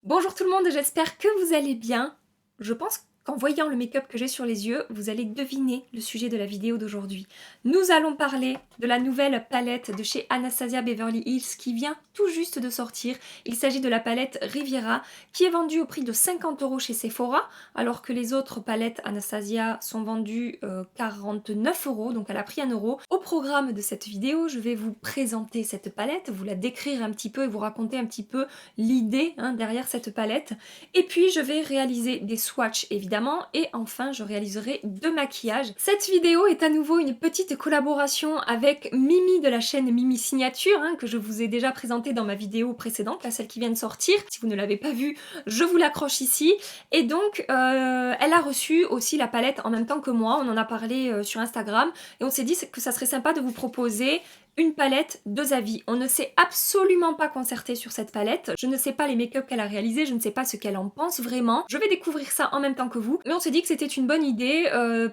Bonjour tout le monde, j'espère que vous allez bien. Je pense qu'en voyant le make-up que j'ai sur les yeux, vous allez deviner le sujet de la vidéo d'aujourd'hui. Nous allons parler de la nouvelle palette de chez Anastasia Beverly Hills qui vient tout juste de sortir. Il s'agit de la palette Riviera qui est vendue au prix de 50 € chez Sephora, alors que les autres palettes Anastasia sont vendues 49 €, donc elle a pris 1 euro. Au programme de cette vidéo, je vais vous présenter cette palette, vous la décrire un petit peu et vous raconter un petit peu l'idée derrière cette palette. Et puis je vais réaliser des swatchs évidemment et enfin je réaliserai 2 maquillages. Cette vidéo est à nouveau une petite collaboration avec Mimi de la chaîne Mimi Signature que je vous ai déjà présenté dans ma vidéo précédente, là celle qui vient de sortir. Si vous ne l'avez pas vue, je vous l'accroche ici. Et donc elle a reçu aussi la palette en même temps que moi, on en a parlé sur Instagram et on s'est dit que ça serait sympa de vous proposer une palette, 2 avis. On ne s'est absolument pas concerté sur cette palette. Je ne sais pas les make-up qu'elle a réalisés, je ne sais pas ce qu'elle en pense vraiment. Je vais découvrir ça en même temps que vous. Mais on s'est dit que c'était une bonne idée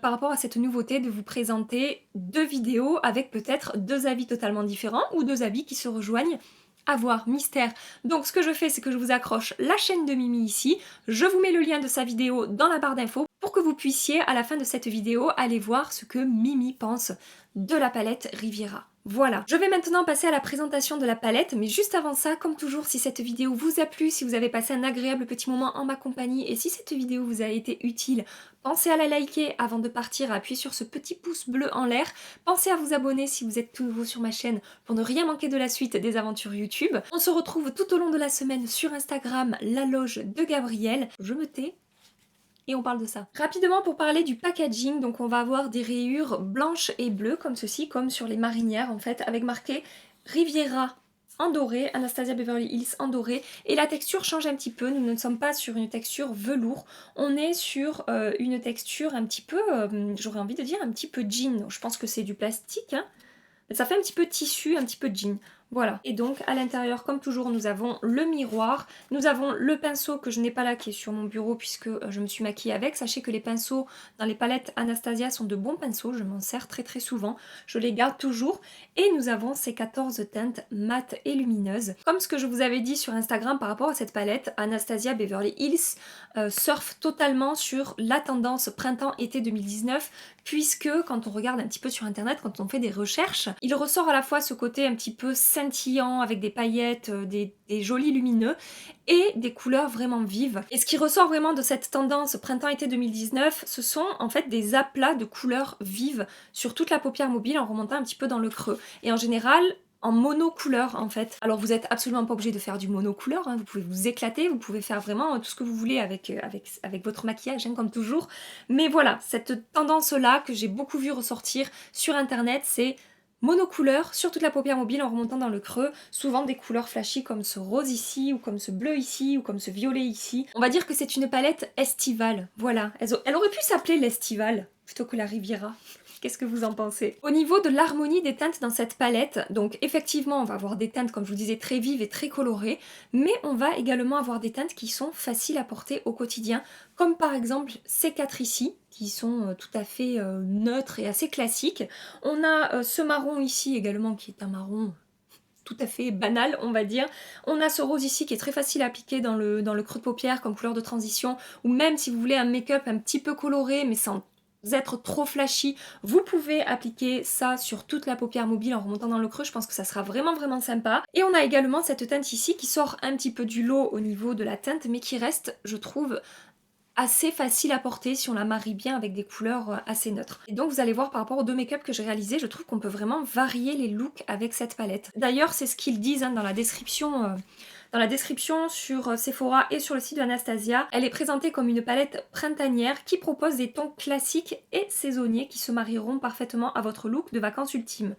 par rapport à cette nouveauté de vous présenter 2 vidéos avec peut-être 2 avis totalement différents ou 2 avis qui se rejoignent. À voir, mystère. Donc ce que je fais, c'est que je vous accroche la chaîne de Mimi ici. Je vous mets le lien de sa vidéo dans la barre d'infos pour que vous puissiez, à la fin de cette vidéo, aller voir ce que Mimi pense de la palette Riviera. Voilà, je vais maintenant passer à la présentation de la palette, mais juste avant ça, comme toujours, si cette vidéo vous a plu, si vous avez passé un agréable petit moment en ma compagnie, et si cette vidéo vous a été utile, pensez à la liker avant de partir, à appuyer sur ce petit pouce bleu en l'air, pensez à vous abonner si vous êtes tout nouveau sur ma chaîne pour ne rien manquer de la suite des aventures YouTube. On se retrouve tout au long de la semaine sur Instagram, la loge de Gabrielle. Je me tais. Et on parle de ça. Rapidement pour parler du packaging, donc on va avoir des rayures blanches et bleues comme ceci, comme sur les marinières en fait, avec marqué Riviera en doré, Anastasia Beverly Hills en doré, et la texture change un petit peu, nous ne sommes pas sur une texture velours, on est sur une texture un petit peu, j'aurais envie de dire un petit peu jean, donc je pense que c'est du plastique, ça fait un petit peu tissu, un petit peu jean. Voilà. Et donc à l'intérieur, comme toujours, nous avons le miroir, nous avons le pinceau que je n'ai pas là qui est sur mon bureau puisque je me suis maquillée avec. Sachez que les pinceaux dans les palettes Anastasia sont de bons pinceaux, je m'en sers très très souvent, je les garde toujours. Et nous avons ces 14 teintes mates et lumineuses. Comme ce que je vous avais dit sur Instagram par rapport à cette palette, Anastasia Beverly Hills surfe totalement sur la tendance printemps-été 2019 puisque quand on regarde un petit peu sur internet, quand on fait des recherches, il ressort à la fois ce côté un petit peu scintillant avec des paillettes, des jolis lumineux et des couleurs vraiment vives. Et ce qui ressort vraiment de cette tendance printemps-été 2019, ce sont en fait des aplats de couleurs vives sur toute la paupière mobile en remontant un petit peu dans le creux. Et en général, en monocouleur en fait. Alors vous êtes absolument pas obligé de faire du monocouleur, vous pouvez vous éclater, vous pouvez faire vraiment tout ce que vous voulez avec votre maquillage comme toujours. Mais voilà, cette tendance-là que j'ai beaucoup vu ressortir sur internet, c'est monocouleur sur toute la paupière mobile en remontant dans le creux, souvent des couleurs flashy comme ce rose ici, ou comme ce bleu ici, ou comme ce violet ici. On va dire que c'est une palette estivale, voilà. Elle aurait pu s'appeler l'estivale, plutôt que la Riviera. Qu'est-ce que vous en pensez? Au niveau de l'harmonie des teintes dans cette palette, donc effectivement on va avoir des teintes comme je vous disais très vives et très colorées, mais on va également avoir des teintes qui sont faciles à porter au quotidien, comme par exemple ces 4 ici, qui sont tout à fait neutres et assez classiques. On a ce marron ici également qui est un marron tout à fait banal, on va dire. On a ce rose ici qui est très facile à appliquer dans le creux de paupière comme couleur de transition, ou même si vous voulez un make-up un petit peu coloré mais sans être trop flashy, vous pouvez appliquer ça sur toute la paupière mobile en remontant dans le creux, je pense que ça sera vraiment vraiment sympa. Et on a également cette teinte ici qui sort un petit peu du lot au niveau de la teinte, mais qui reste, je trouve, assez facile à porter si on la marie bien avec des couleurs assez neutres. Et donc vous allez voir par rapport aux 2 make-up que j'ai réalisés, je trouve qu'on peut vraiment varier les looks avec cette palette. D'ailleurs c'est ce qu'ils disent dans la description. Dans la description sur Sephora et sur le site d'Anastasia, elle est présentée comme une palette printanière qui propose des tons classiques et saisonniers qui se marieront parfaitement à votre look de vacances ultime.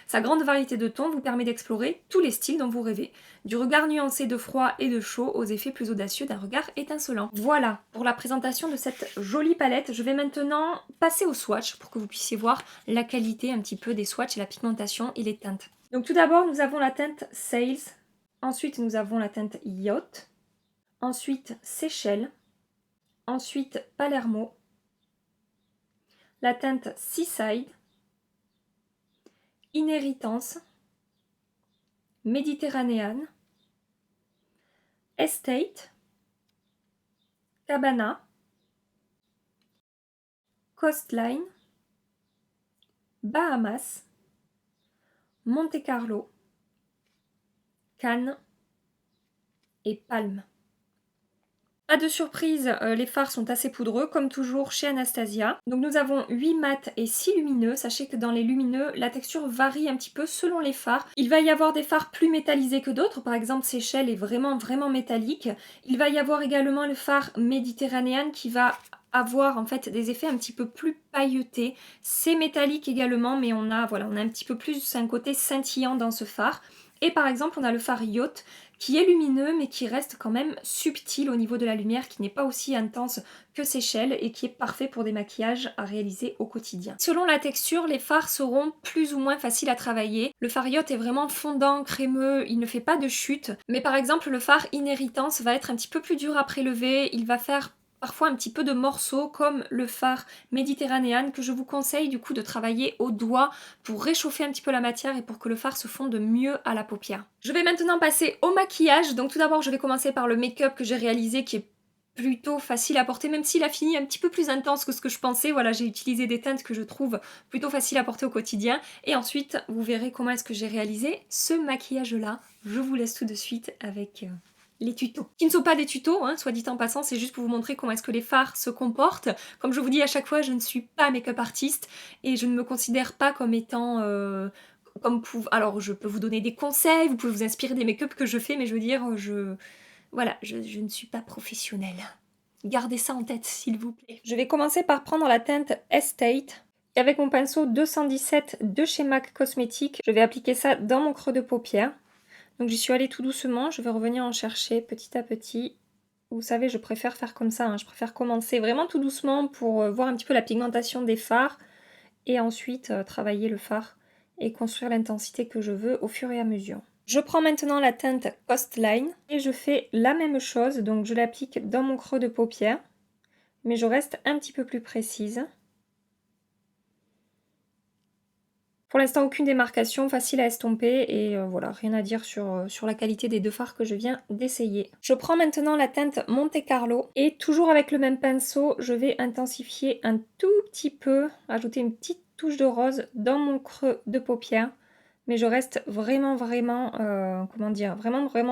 Sa grande variété de tons vous permet d'explorer tous les styles dont vous rêvez. Du regard nuancé de froid et de chaud aux effets plus audacieux d'un regard étincelant. Voilà pour la présentation de cette jolie palette. Je vais maintenant passer au swatch pour que vous puissiez voir la qualité un petit peu des swatchs et la pigmentation et les teintes. Donc tout d'abord nous avons la teinte Sails, ensuite nous avons la teinte Yacht, ensuite Seychelles, ensuite Palermo, la teinte Seaside, Inheritance, Méditerranéenne, Estate, Cabana, Coastline, Bahamas, Monte Carlo, Cannes et Palme. Pas de surprise, les fards sont assez poudreux, comme toujours chez Anastasia. Donc nous avons 8 mat et 6 lumineux. Sachez que dans les lumineux, la texture varie un petit peu selon les fards. Il va y avoir des fards plus métallisés que d'autres, par exemple Seychelles est vraiment métallique. Il va y avoir également le fard méditerranéen qui va avoir en fait des effets un petit peu plus pailletés. C'est métallique également, mais on a un petit peu plus un côté scintillant dans ce fard. Et par exemple, on a le fard Yacht qui est lumineux mais qui reste quand même subtil au niveau de la lumière, qui n'est pas aussi intense que Seychelles et qui est parfait pour des maquillages à réaliser au quotidien. Selon la texture, les fards seront plus ou moins faciles à travailler. Le fard Yacht est vraiment fondant, crémeux, il ne fait pas de chute. Mais par exemple, le fard Inheritance va être un petit peu plus dur à prélever, il va faire parfois un petit peu de morceaux comme le fard méditerranéen que je vous conseille du coup de travailler au doigt pour réchauffer un petit peu la matière et pour que le fard se fonde mieux à la paupière. Je vais maintenant passer au maquillage. Donc tout d'abord je vais commencer par le make-up que j'ai réalisé qui est plutôt facile à porter, même s'il a fini un petit peu plus intense que ce que je pensais. Voilà, j'ai utilisé des teintes que je trouve plutôt faciles à porter au quotidien. Et ensuite, vous verrez comment est-ce que j'ai réalisé ce maquillage-là. Je vous laisse tout de suite avec les tutos. Qui ne sont pas des tutos, hein, soit dit en passant, c'est juste pour vous montrer comment est-ce que les fards se comportent. Comme je vous dis à chaque fois, je ne suis pas make-up artiste et je ne me considère pas comme étant... Alors, je peux vous donner des conseils, vous pouvez vous inspirer des make-up que je fais, mais je veux dire, voilà, je ne suis pas professionnelle. Gardez ça en tête, s'il vous plaît. Je vais commencer par prendre la teinte Estate. Et avec mon pinceau 217 de chez MAC Cosmetics, je vais appliquer ça dans mon creux de paupière. Donc j'y suis allée tout doucement, je vais revenir en chercher petit à petit. Vous savez, je préfère faire comme ça, hein. Je préfère commencer vraiment tout doucement pour voir un petit peu la pigmentation des fards et ensuite travailler le fard et construire l'intensité que je veux au fur et à mesure. Je prends maintenant la teinte Coastline et je fais la même chose, donc je l'applique dans mon creux de paupière, mais je reste un petit peu plus précise. Pour l'instant, aucune démarcation, facile à estomper et voilà, rien à dire sur la qualité des deux fards que je viens d'essayer. Je prends maintenant la teinte Monte Carlo et toujours avec le même pinceau, je vais intensifier un tout petit peu, ajouter une petite touche de rose dans mon creux de paupière. Mais je reste vraiment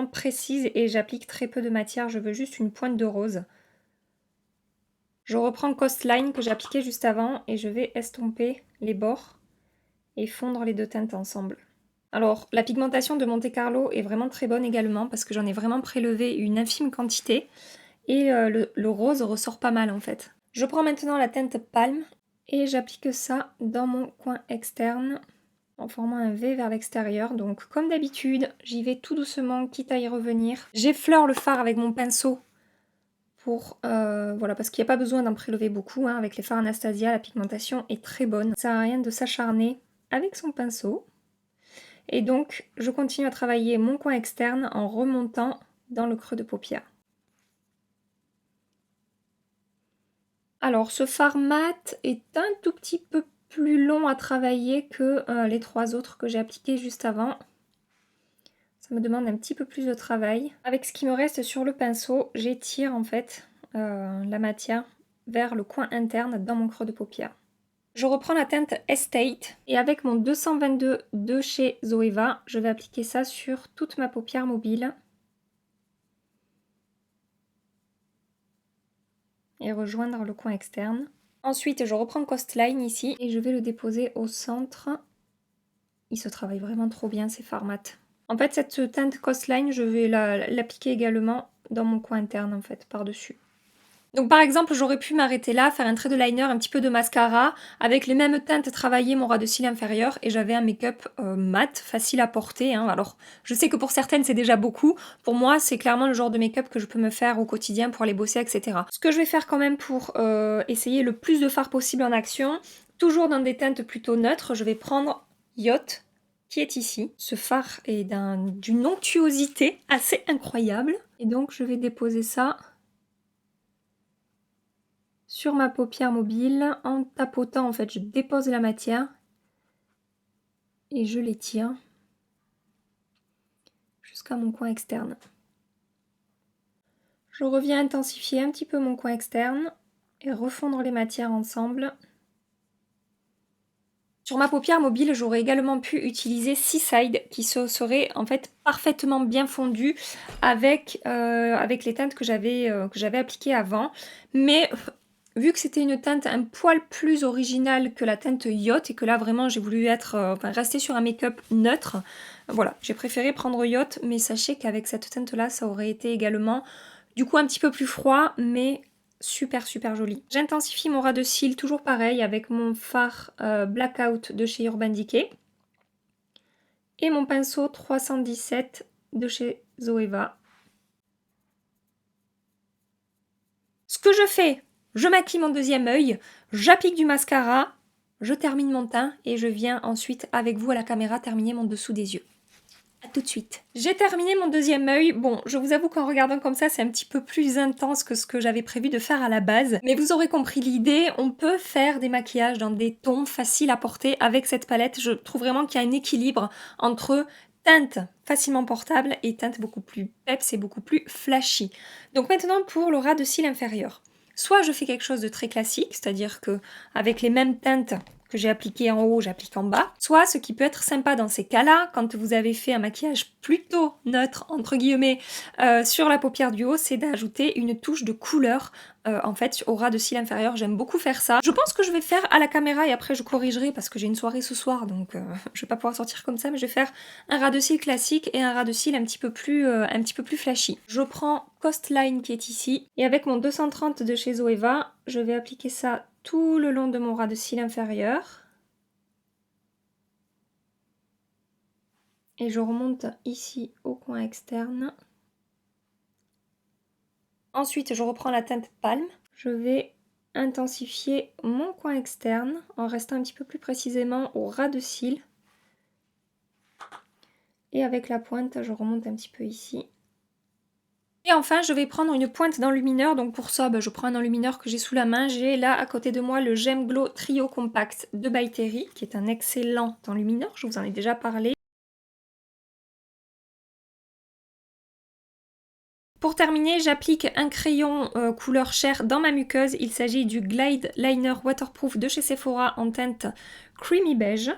précise et j'applique très peu de matière, je veux juste une pointe de rose. Je reprends Coastline que j'ai appliqué juste avant et je vais estomper les bords et fondre les deux teintes ensemble. Alors, la pigmentation de Monte Carlo est vraiment très bonne également parce que j'en ai vraiment prélevé une infime quantité et le rose ressort pas mal en fait. Je prends maintenant la teinte Palme et j'applique ça dans mon coin externe en formant un V vers l'extérieur. Donc comme d'habitude, j'y vais tout doucement, quitte à y revenir. J'effleure le fard avec mon pinceau pour voilà, parce qu'il n'y a pas besoin d'en prélever beaucoup, hein. Avec les fards Anastasia, la pigmentation est très bonne. Ça sert à rien de s'acharner avec son pinceau. Et donc, je continue à travailler mon coin externe en remontant dans le creux de paupière. Alors, ce fard mat est un tout petit peu plus long à travailler que les trois autres que j'ai appliqués juste avant. Ça me demande un petit peu plus de travail. Avec ce qui me reste sur le pinceau, j'étire en fait la matière vers le coin interne dans mon creux de paupière. Je reprends la teinte Estate et avec mon 222 de chez Zoeva, je vais appliquer ça sur toute ma paupière mobile. Et rejoindre le coin externe. Ensuite, je reprends Coastline ici et je vais le déposer au centre. Il se travaille vraiment trop bien ces fards mat. En fait, cette teinte Coastline, je vais l'appliquer également dans mon coin interne en fait, par-dessus. Donc par exemple, j'aurais pu m'arrêter là, faire un trait de liner, un petit peu de mascara, avec les mêmes teintes travailler mon ras de cils inférieur, et j'avais un make-up mat, facile à porter, hein. Alors, je sais que pour certaines c'est déjà beaucoup, pour moi c'est clairement le genre de make-up que je peux me faire au quotidien pour aller bosser, etc. Ce que je vais faire quand même pour essayer le plus de fard possible en action, toujours dans des teintes plutôt neutres, je vais prendre Yacht, qui est ici. Ce fard est d'une onctuosité assez incroyable, et donc je vais déposer ça sur ma paupière mobile, en tapotant en fait, je dépose la matière et je l'étire jusqu'à mon coin externe. Je reviens intensifier un petit peu mon coin externe et refondre les matières ensemble. Sur ma paupière mobile, j'aurais également pu utiliser Seaside qui se serait en fait parfaitement bien fondu avec, avec les teintes que j'avais appliquées avant. Mais vu que c'était une teinte un poil plus originale que la teinte Yacht et que là vraiment j'ai voulu être, rester sur un make-up neutre, voilà, j'ai préféré prendre Yacht, mais sachez qu'avec cette teinte là ça aurait été également du coup un petit peu plus froid, mais super super joli. J'intensifie mon ras de cils toujours pareil avec mon fard Blackout de chez Urban Decay et mon pinceau 317 de chez Zoeva. Ce que je fais, je maquille mon deuxième œil, j'applique du mascara, je termine mon teint et je viens ensuite avec vous à la caméra terminer mon dessous des yeux. A tout de suite. J'ai terminé mon deuxième œil. Bon, je vous avoue qu'en regardant comme ça, c'est un petit peu plus intense que ce que j'avais prévu de faire à la base. Mais vous aurez compris l'idée, on peut faire des maquillages dans des tons faciles à porter avec cette palette. Je trouve vraiment qu'il y a un équilibre entre teinte facilement portable et teinte beaucoup plus peps et beaucoup plus flashy. Donc maintenant pour le ras de cils inférieur. Soit je fais quelque chose de très classique, c'est-à-dire que avec les mêmes teintes que j'ai appliqué en haut, j'applique en bas. Soit ce qui peut être sympa dans ces cas-là, quand vous avez fait un maquillage plutôt neutre, entre guillemets, sur la paupière du haut, c'est d'ajouter une touche de couleur en fait au ras de cils inférieur. J'aime beaucoup faire ça. Je pense que je vais faire à la caméra et après je corrigerai parce que j'ai une soirée ce soir, donc je vais pas pouvoir sortir comme ça, mais je vais faire un ras de cils classique et un ras de cils un petit peu plus flashy. Je prends Coastline qui est ici et avec mon 230 de chez Zoeva, je vais appliquer ça tout le long de mon ras de cils inférieur. Et je remonte ici au coin externe. Ensuite, je reprends la teinte Palme. Je vais intensifier mon coin externe en restant un petit peu plus précisément au ras de cils. Et avec la pointe, je remonte un petit peu ici. Et enfin, je vais prendre une pointe d'enlumineur. Donc pour ça, je prends un enlumineur que j'ai sous la main. J'ai là à côté de moi le Gem Glow Trio Compact de By Terry, qui est un excellent enlumineur. Je vous en ai déjà parlé. Pour terminer, j'applique un crayon couleur chair dans ma muqueuse. Il s'agit du Glide Liner Waterproof de chez Sephora en teinte Creamy Beige.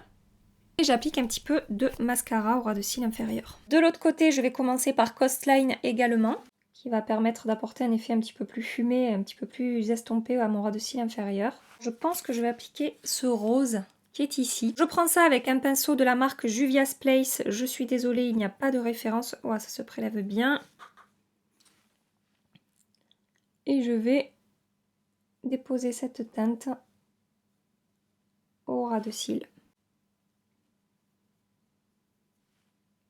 Et j'applique un petit peu de mascara au ras de cils inférieur. De l'autre côté, je vais commencer par Coastline également, qui va permettre d'apporter un effet un petit peu plus fumé, un petit peu plus estompé à mon ras de cils inférieur. Je pense que je vais appliquer ce rose qui est ici. Je prends ça avec un pinceau de la marque Juvia's Place. Je suis désolée, il n'y a pas de référence. Oh, ça se prélève bien. Et je vais déposer cette teinte au ras de cils.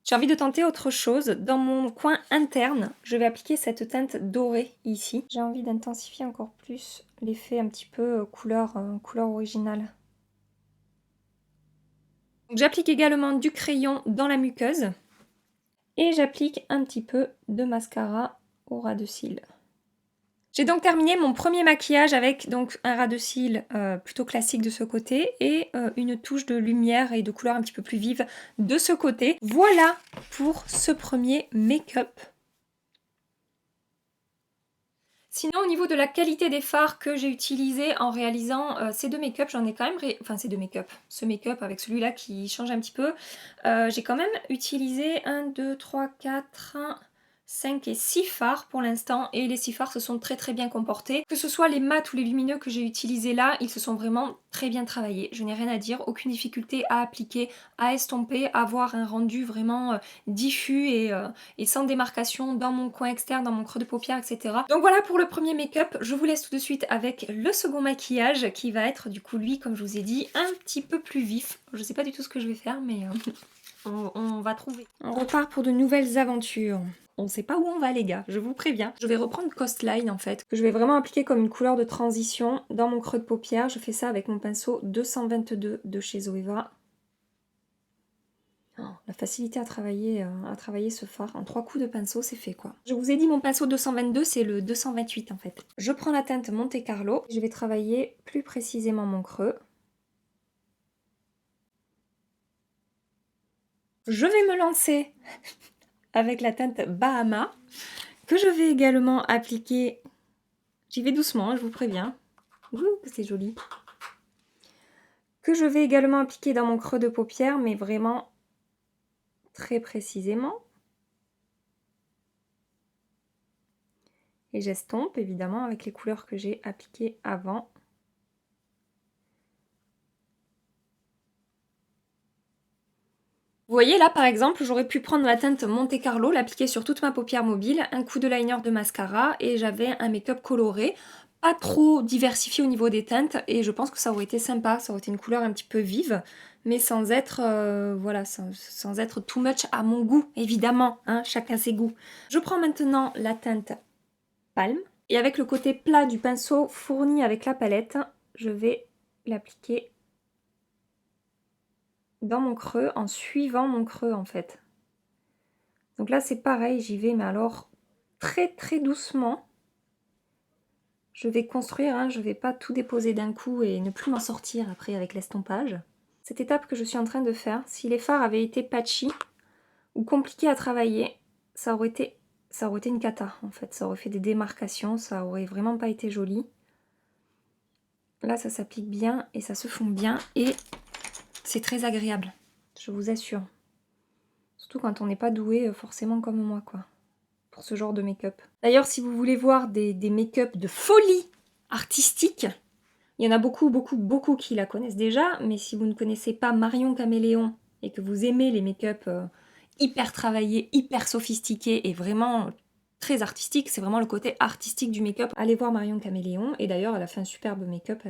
J'ai envie de tenter autre chose. Dans mon coin interne, je vais appliquer cette teinte dorée ici. J'ai envie d'intensifier encore plus l'effet un petit peu couleur originale. J'applique également du crayon dans la muqueuse. Et j'applique un petit peu de mascara au ras de cils. J'ai donc terminé mon premier maquillage avec donc un ras de cils plutôt classique de ce côté et une touche de lumière et de couleur un petit peu plus vive de ce côté. Voilà pour ce premier make-up. Sinon, au niveau de la qualité des fards que j'ai utilisé en réalisant ces deux make-up, j'en ai quand même... Enfin, ces deux make-up. Ce make-up avec celui-là qui change un petit peu. J'ai quand même utilisé 1, 2, 3, 4... 5 et 6 fards pour l'instant et les 6 fards se sont très très bien comportés. Que ce soit les mats ou les lumineux que j'ai utilisés là, ils se sont vraiment très bien travaillés. Je n'ai rien à dire, aucune difficulté à appliquer, à estomper, à avoir un rendu vraiment diffus et sans démarcation dans mon coin externe, dans mon creux de paupière, etc. Donc voilà pour le premier make-up. Je vous laisse tout de suite avec le second maquillage qui va être du coup lui, comme je vous ai dit, un petit peu plus vif. Je sais pas du tout ce que je vais faire mais on va trouver. On repart pour de nouvelles aventures. On sait pas où on va les gars, je vous préviens. Je vais reprendre Coastline en fait, que je vais vraiment appliquer comme une couleur de transition dans mon creux de paupière. Je fais ça avec mon pinceau 222 de chez Zoeva. Oh, la facilité à travailler ce fard. En 3 coups de pinceau, c'est fait quoi. Je vous ai dit mon pinceau 222, c'est le 228 en fait. Je prends la teinte Monte Carlo. Je vais travailler plus précisément mon creux. Je vais me lancer avec la teinte Bahama, que je vais également appliquer. J'y vais doucement, hein, je vous préviens. Ouh, c'est joli. Que je vais également appliquer dans mon creux de paupière, mais vraiment très précisément. Et j'estompe évidemment avec les couleurs que j'ai appliquées avant. Vous voyez là par exemple, j'aurais pu prendre la teinte Monte Carlo, l'appliquer sur toute ma paupière mobile, un coup de liner de mascara et j'avais un make-up coloré, pas trop diversifié au niveau des teintes et je pense que ça aurait été sympa, ça aurait été une couleur un petit peu vive, mais sans être, voilà, sans être too much à mon goût, évidemment, hein, chacun ses goûts. Je prends maintenant la teinte Palme et avec le côté plat du pinceau fourni avec la palette, je vais l'appliquer dans mon creux en suivant mon creux en fait. Donc là c'est pareil, j'y vais mais alors très doucement. Je vais construire, hein, je ne vais pas tout déposer d'un coup et ne plus m'en sortir après avec l'estompage. Cette étape que je suis en train de faire, si les fards avaient été patchy ou compliqués à travailler, ça aurait été une cata en fait. Ça aurait fait des démarcations, ça aurait vraiment pas été joli. Là ça s'applique bien et ça se fond bien et c'est très agréable, je vous assure. Surtout quand on n'est pas doué forcément comme moi quoi, pour ce genre de make-up. D'ailleurs si vous voulez voir des make-up de folie artistique, il y en a beaucoup qui la connaissent déjà, mais si vous ne connaissez pas Marion Caméléon et que vous aimez les make-up hyper travaillés, hyper sophistiqués et vraiment très artistiques, c'est vraiment le côté artistique du make-up, allez voir Marion Caméléon. Et d'ailleurs elle a fait un superbe make-up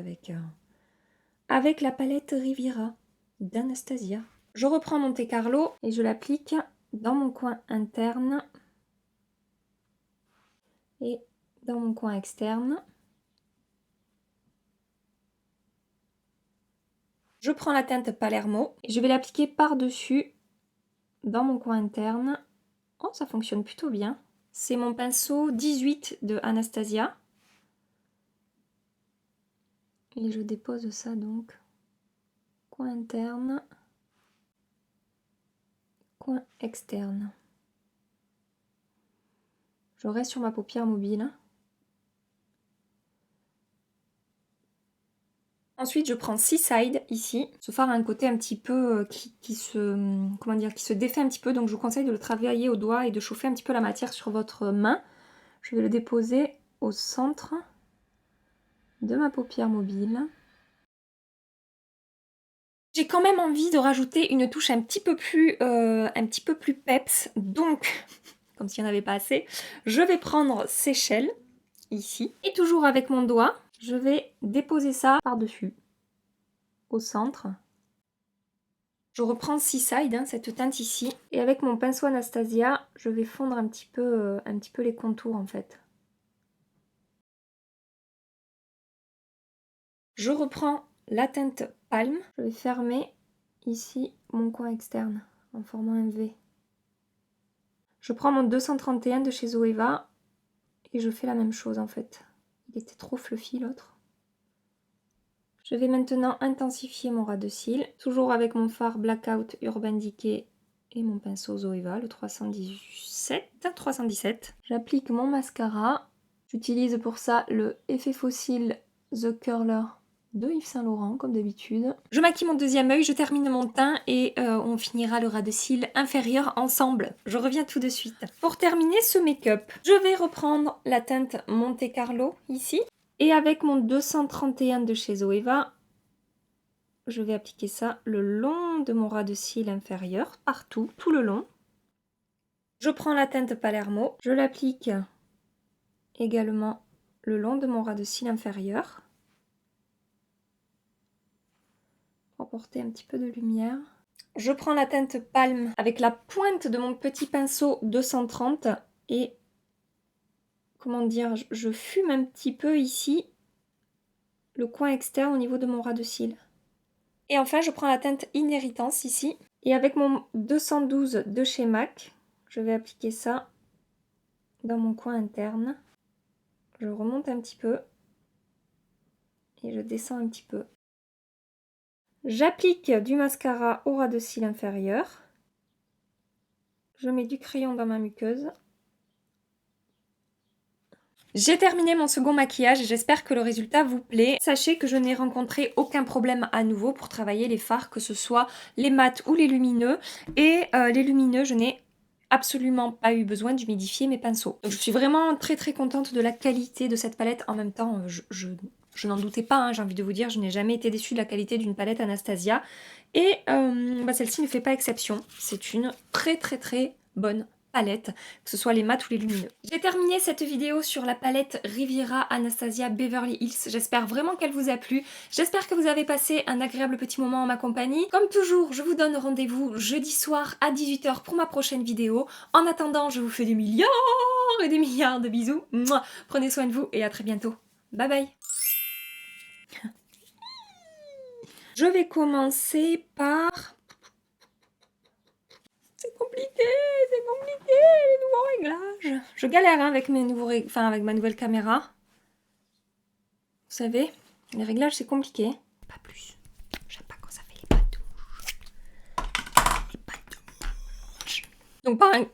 avec la palette Riviera d'Anastasia. Je reprends Monte Carlo et je l'applique dans mon coin interne et dans mon coin externe. Je prends la teinte Palermo et je vais l'appliquer par-dessus dans mon coin interne. Oh, ça fonctionne plutôt bien. C'est mon pinceau 18 de Anastasia. Et je dépose ça donc. Coin interne. Coin externe. Je reste sur ma paupière mobile. Ensuite, je prends Seaside ici. Ce fard a un côté un petit peu qui se défait un petit peu. Donc je vous conseille de le travailler au doigt et de chauffer un petit peu la matière sur votre main. Je vais le déposer au centre de ma paupière mobile. J'ai quand même envie de rajouter une touche un petit peu plus peps. Donc, comme s'il n'y en avait pas assez, je vais prendre Seychelles ici. Et toujours avec mon doigt, je vais déposer ça par-dessus, au centre. Je reprends Seaside, hein, cette teinte ici. Et avec mon pinceau Anastasia, je vais fondre un petit peu les contours en fait. Je reprends la teinte Palme. Je vais fermer ici mon coin externe en formant un V. Je prends mon 231 de chez Zoeva et je fais la même chose en fait. Il était trop fluffy l'autre. Je vais maintenant intensifier mon ras de cils, toujours avec mon fard Blackout Urban Decay et mon pinceau Zoeva, le 317. J'applique mon mascara. J'utilise pour ça le Effet Fossile The Curler de Yves Saint Laurent, comme d'habitude. Je maquille mon deuxième œil, je termine mon teint et on finira le ras de cils inférieur ensemble. Je reviens tout de suite. Pour terminer ce make-up, je vais reprendre la teinte Monte Carlo ici. Et avec mon 231 de chez Zoeva, je vais appliquer ça le long de mon ras de cils inférieur, partout, tout le long. Je prends la teinte Palermo, je l'applique également le long de mon ras de cils inférieur. Pour apporter un petit peu de lumière. Je prends la teinte Palme avec la pointe de mon petit pinceau 230 et, comment dire, je fume un petit peu ici le coin externe au niveau de mon ras de cils. Et enfin, je prends la teinte Inheritance ici. Et avec mon 212 de chez MAC, je vais appliquer ça dans mon coin interne. Je remonte un petit peu et je descends un petit peu. J'applique du mascara au ras de cils inférieur. Je mets du crayon dans ma muqueuse. J'ai terminé mon second maquillage et j'espère que le résultat vous plaît. Sachez que je n'ai rencontré aucun problème à nouveau pour travailler les fards, que ce soit les mats ou les lumineux. Et les lumineux, je n'ai absolument pas eu besoin d'humidifier mes pinceaux. Donc je suis vraiment très contente de la qualité de cette palette. En même temps, je n'en doutais pas, hein, j'ai envie de vous dire, je n'ai jamais été déçue de la qualité d'une palette Anastasia. Et celle-ci ne fait pas exception. C'est une très bonne palette, que ce soit les mats ou les lumineux. J'ai terminé cette vidéo sur la palette Riviera Anastasia Beverly Hills. J'espère vraiment qu'elle vous a plu. J'espère que vous avez passé un agréable petit moment en ma compagnie. Comme toujours, je vous donne rendez-vous jeudi soir à 18 h pour ma prochaine vidéo. En attendant, je vous fais des milliards et des milliards de bisous. Mouah. Prenez soin de vous et à très bientôt. Bye bye. Je vais commencer par... C'est compliqué, les nouveaux réglages. Je galère hein, avec mes nouveaux avec ma nouvelle caméra. Vous savez, les réglages c'est compliqué. Pas plus. J'aime pas quand ça fait les pattes de mouche. Les pattes de mouche. Donc par un...